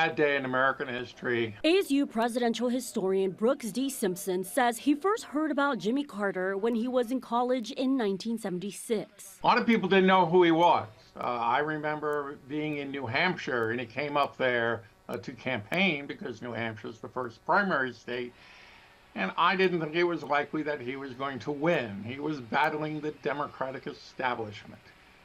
That day in American history. ASU presidential historian Brooks D. Simpson says he first heard about Jimmy Carter when he was in college in 1976. A lot of people didn't know who he was. I remember being in New Hampshire, and he came up there to campaign because New Hampshire is the first primary state. And I didn't think it was likely that he was going to win. He was battling the Democratic establishment.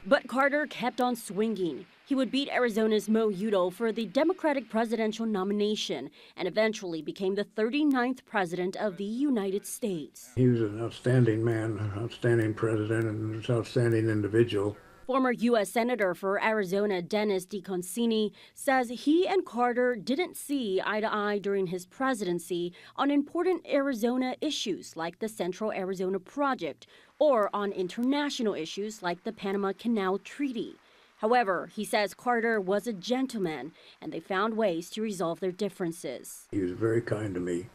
But Carter kept on swinging. He would beat Arizona's Mo Udall for the Democratic presidential nomination and eventually became the 39th president of the United States. He was an outstanding man, an outstanding president, and an outstanding individual. Former U.S. Senator for Arizona Dennis DeConcini says he and Carter didn't see eye to eye during his presidency on important Arizona issues like the Central Arizona Project or on international issues like the Panama Canal Treaty. However, he says Carter was a gentleman and they found ways to resolve their differences. He was very kind to me,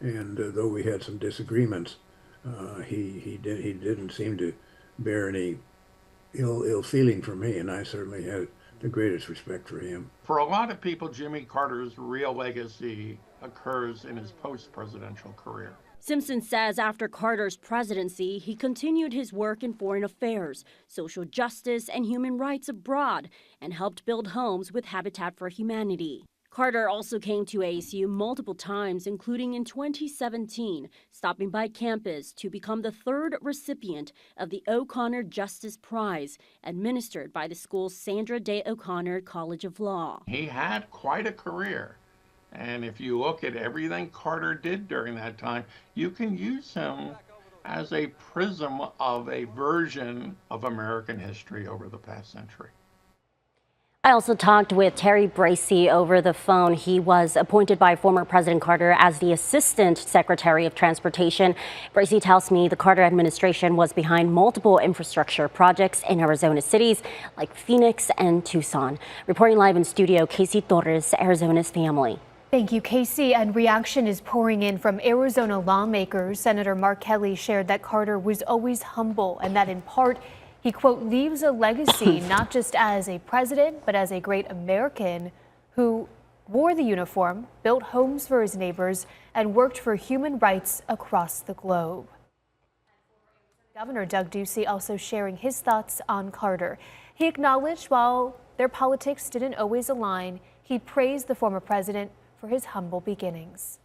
and though we had some disagreements, he didn't seem to bear any ill feeling for me, and I certainly had the greatest respect for him. For a lot of people, Jimmy Carter's real legacy occurs in his post-presidential career. Simpson says after Carter's presidency, he continued his work in foreign affairs, social justice, and human rights abroad, and helped build homes with Habitat for Humanity. Carter also came to ASU multiple times, including in 2017, stopping by campus to become the third recipient of the O'Connor Justice Prize, administered by the school's Sandra Day O'Connor College of Law. He had quite a career. And if you look at everything Carter did during that time, you can use him as a prism of a version of American history over the past century. I also talked with Terry Bracey over the phone. He was appointed by former President Carter as the Assistant Secretary of Transportation. Bracey tells me the Carter administration was behind multiple infrastructure projects in Arizona cities like Phoenix and Tucson. Reporting live in studio, Casey Torres, Arizona's Family. Thank you, Casey. And reaction is pouring in from Arizona lawmakers. Senator Mark Kelly shared that Carter was always humble and that in part he, quote, leaves a legacy not just as a president, but as a great American who wore the uniform, built homes for his neighbors, and worked for human rights across the globe. Governor Doug Ducey also sharing his thoughts on Carter. He acknowledged while their politics didn't always align, he praised the former president for his humble beginnings.